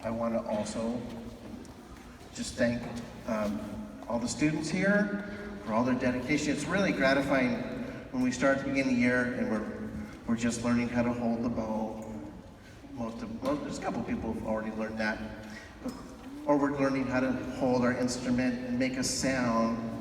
I want to also just thank all the students here for all their dedication. It's really gratifying when we start at the beginning of the year and we're just learning how to hold the bow. There's a couple people who've already learned that. Or we're learning how to hold our instrument and make a sound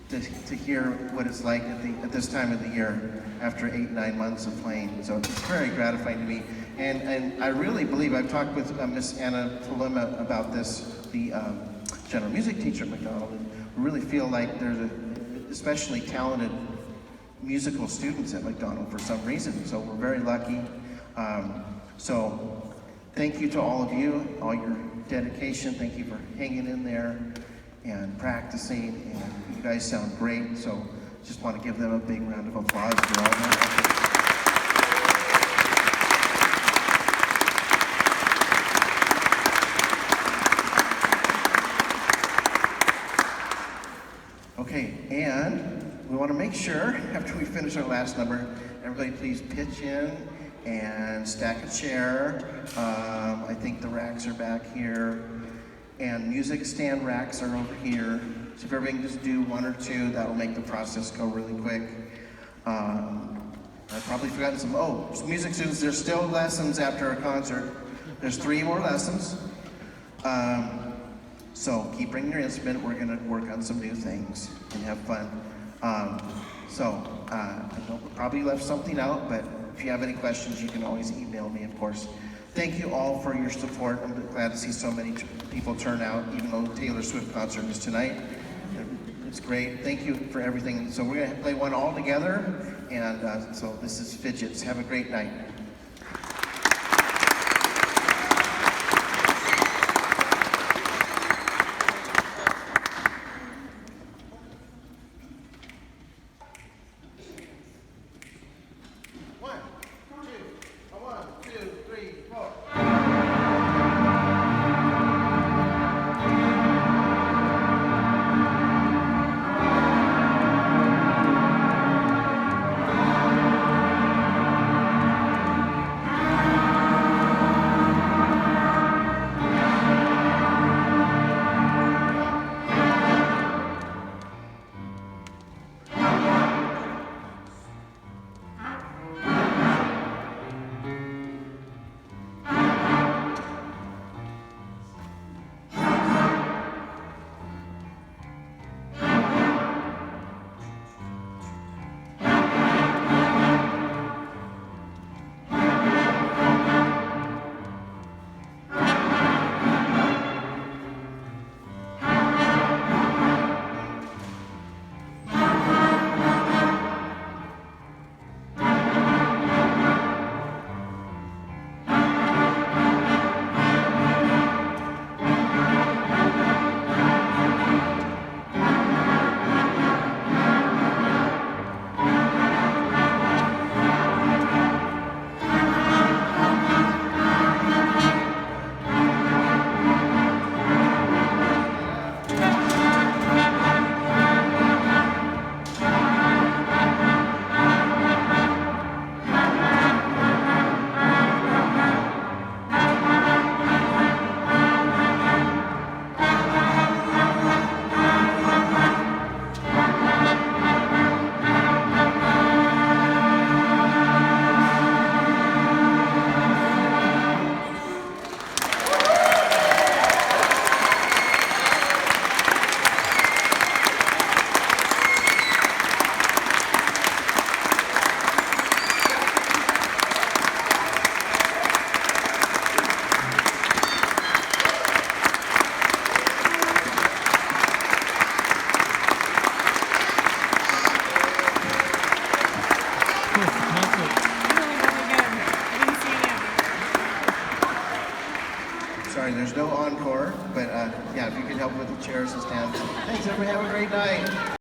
to hear what it's like at this time of the year after 8-9 months of playing. So it's very gratifying to me. And I really believe, I've talked with Miss Anna Palima about this, the general music teacher at McDonald, and we really feel like there's especially talented musical students at McDonald for some reason. So we're very lucky. So thank you to all of you, all your dedication. Thank you for hanging in there and practicing, and you guys sound great. So just want to give them a big round of applause for all that. Okay, and we want to make sure, after we finish our last number, everybody please pitch in and stack a chair. I think the racks are back here, and music stand racks are over here. So if everybody can just do one or two, that'll make the process go really quick. I've probably forgotten some. Oh, music students, there's still lessons after our concert. There's 3 more lessons. So keep bringing your instrument. We're gonna work on some new things and have fun. I know we probably left something out, but if you have any questions, you can always email me, of course. Thank you all for your support. I'm glad to see so many people turn out, even though Taylor Swift concert is tonight. It's great. Thank you for everything. So we're gonna play one all together, and so this is Fidgets. Have a great night. Sorry, there's no encore, but yeah, if you could help with the chairs and stands. Thanks, everybody. Have a great night.